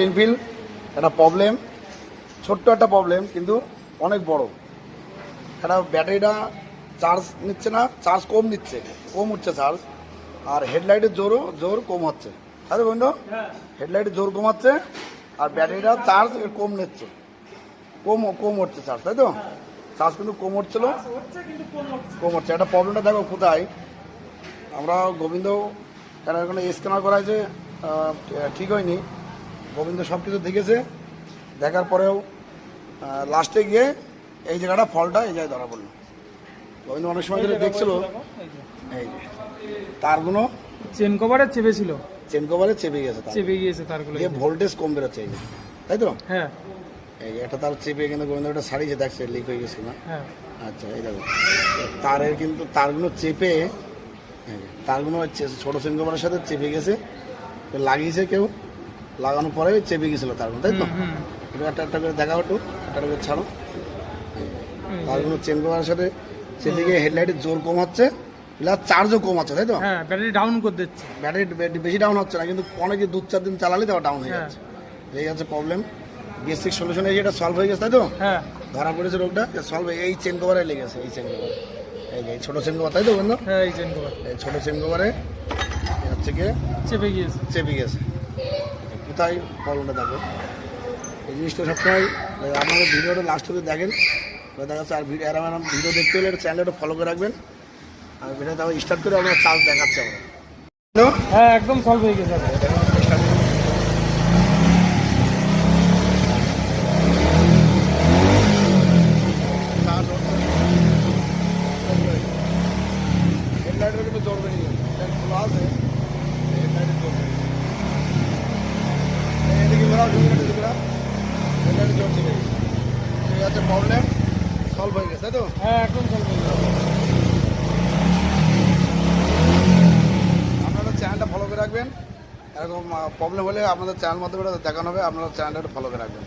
Enfield একটা problem, ছোট্ট একটা প্রবলেম কিন্তু অনেক বড়। একটা ব্যাটারিটা চার্জ নিচ্ছে না, চার্জ কম নিচ্ছে, কম উঠছে চার্জ, আর হেডলাইটের জোর কম হচ্ছে, তাই তো বন্ধু? হেডলাইটের জোর কমাচ্ছে আর ব্যাটারিটা চার্জ কম নিচ্ছে, কম উঠছে চার্জ, তাই তো? চার্জ কিন্তু কম উঠছিল, কম হচ্ছে। একটা প্রবলেমটা দেখো কোথায়, আমরা গোবিন্দ এখানে স্ক্যানার করা হয়েছে, ঠিক হয়নি। গোবিন্দ সব কিছু দেখেছে, দেখার পরেও লাস্টে গিয়ে এই জায়গাটা ফলটা এই জায়গায় ধরা পড়লো। গোবিন্দ অনেক সময় ধরে দেখছিল এই যে তারগুলো চেন কভারে চেপেছিল, চেন কভারে চেপে গিয়েছে, তারগুলো ভোল্টেজ কম বেরোচ্ছে এই যে, তাই তো? হ্যাঁ, এই যে একটা তার চেপে কিন্তু গোবিন্দ একটা সারিয়েছে, দেখছে লিক হয়ে গেছে না। হ্যাঁ, আচ্ছা, এই দেখো তারের কিন্তু তারগুলো চেপে, তারগুলো ছোটো চেন কভারের সাথে চেপে গেছে, লাগিয়েছে কেউ, লাগানোর পরে চেপে গেছিলো তারগুলো, তাই তো? একটা একটা করে দেখাও, একটু একটা করে ছাড়ো। তারগুলো চেন কভারের সাথে চেপে গিয়ে হেডলাইটের জোর কম হচ্ছে, প্লাস চার্জও কম আছে, তাই তো? হ্যাঁ, ব্যাটারি ডাউন করে দিচ্ছে। ব্যাটারি বেশি ডাউন হচ্ছে না, কিন্তু অনেকে 2-4 দিন চালালে তাও ডাউন হয়ে যাচ্ছে। এই হচ্ছে প্রবলেম। বেসিক সলিউশন এই যেটা সলভ হয়ে গেছে, তাই তো? হ্যাঁ, ধরা পড়েছে রোগটা সলভ, এই চেন কভারে লেগেছে, এই চেন কভার, এই যে ছোটো চেন কভার, তাই তো বন্ধু? হ্যাঁ, এই চেন কভার এই ছোটো চেন কভারে হচ্ছে গিয়ে চেপে গেছে। কোথায় প্রবলেমটা দেখো, এই জিনিসটা সবসময় আপনাদের ভিডিওটা লাস্ট অবধি দেখেন, দেখা যাচ্ছে। আর ভিডিও দেখতে হলে চ্যানেলটা ফলো করে রাখবেন, আর ভিডিওটা স্টার্ট করে আমরা চার্জ দেখাচ্ছি আমরা। হ্যাঁ, একদম সলভ হয়ে গেছে। হেডলাইটের কিন্তু জোর বেরিয়ে গেছে, খোলা আছে, হেডলাইটের জোর বেরিয়ে গেছে। এদিকে ঘোরাও, হেডলাইটের জোর চলে গেছে। এই হচ্ছে প্রবলেম, সলভ হয়ে গেছে, তাই তো? হ্যাঁ, একদম সলভ হয়ে গেছে। আপনারা চ্যানেলটা ফলো করে রাখবেন, এরকম প্রবলেম হলে আপনাদের চ্যানেল মাধ্যমে দেখানো হবে, আপনারা চ্যানেলটা ফলো করে রাখবেন।